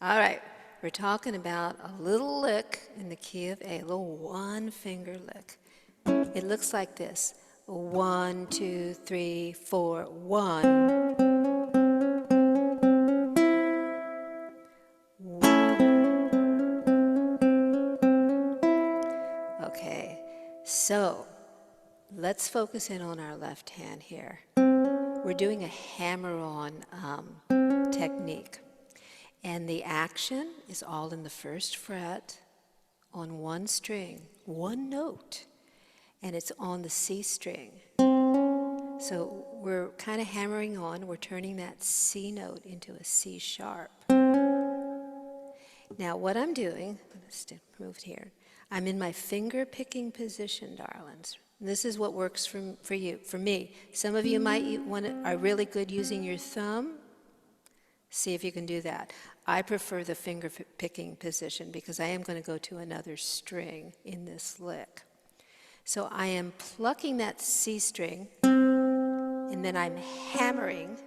All right, we're talking about a little lick in the key of A, a little one finger lick. It looks like this. 1, 2, 3, 4, 1. Okay, so let's focus in on our left hand here. We're doing a hammer-on technique. And the action is all in the first fret on one string, one note, and it's on the C string. So we're kind of hammering on, we're turning that C note into a C sharp. Now what I'm doing, let's move here, I'm in my finger picking position, darlings. This is what works for you, for me. Some of you might are really good using your thumb. See if you can do that. I prefer the finger picking position because I am going to go to another string in this lick. So I am plucking that C string and then I'm hammering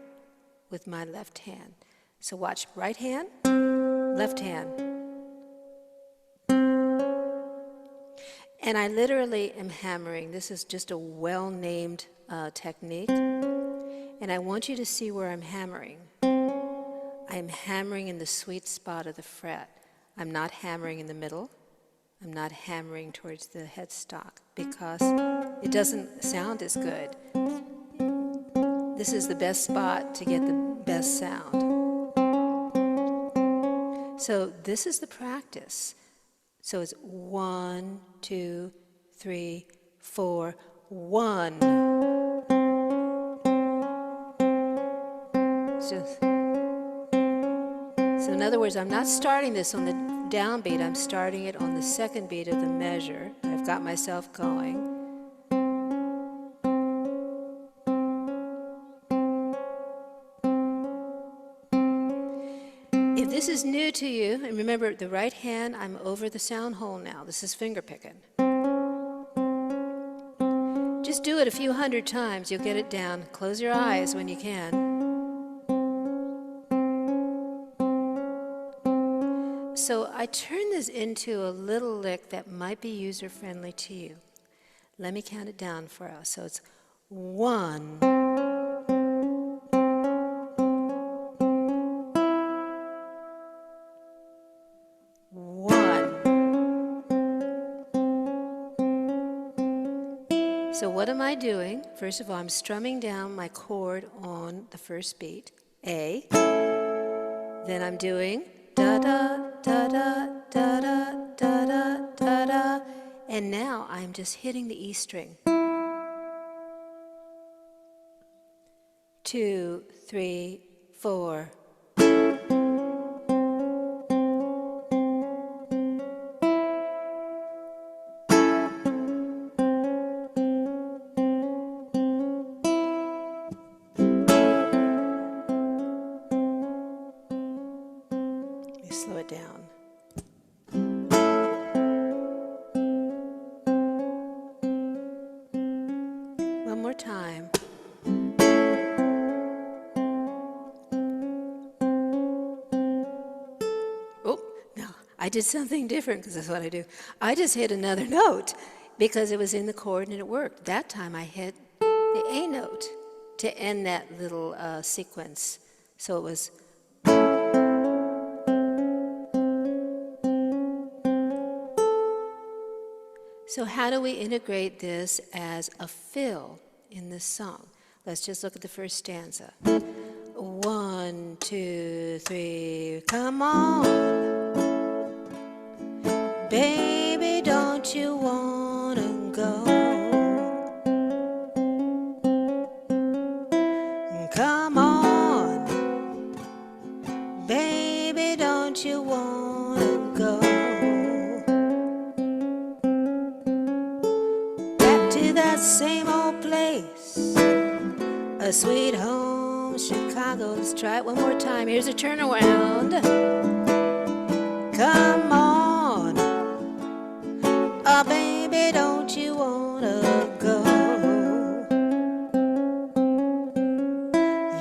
with my left hand. So watch, right hand, left hand. And I literally am hammering. This is just a well-named technique. And I want you to see where I'm hammering. I'm hammering in the sweet spot of the fret. I'm not hammering in the middle. I'm not hammering towards the headstock because it doesn't sound as good. This is the best spot to get the best sound. So this is the practice. So it's 1, 2, 3, 4, 1. So in other words, I'm not starting this on the downbeat, I'm starting it on the second beat of the measure. I've got myself going. If this is new to you, and remember the right hand, I'm over the sound hole now. This is finger picking. Just do it a few hundred times, you'll get it down. Close your eyes when you can. So I turn this into a little lick that might be user-friendly to you. Let me count it down for us. So it's 1. So what am I doing? First of all, I'm strumming down my chord on the first beat, A. Then I'm doing da-da, da-da, da-da, da-da, da-da. And now I'm just hitting the E string. 2, 3, 4. Slow it down. One more time. Oh, no, I did something different because that's what I do. I just hit another note because it was in the chord and it worked. That time I hit the A note to end that little sequence. So it was. So how do we integrate this as a fill in this song? Let's just look at the first stanza. 1, 2, 3, come on. Baby, don't you wanna go? Come on. Baby, don't you wanna go? That same old place, a sweet home, Chicago. Let's try it one more time. Here's a turnaround. Come on, oh baby, don't you wanna go?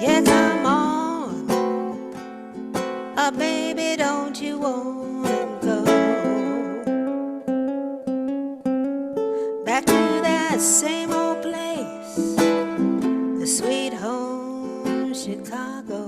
Yeah, come on, oh baby, don't you wanna go back to that same old place, the sweet home Chicago?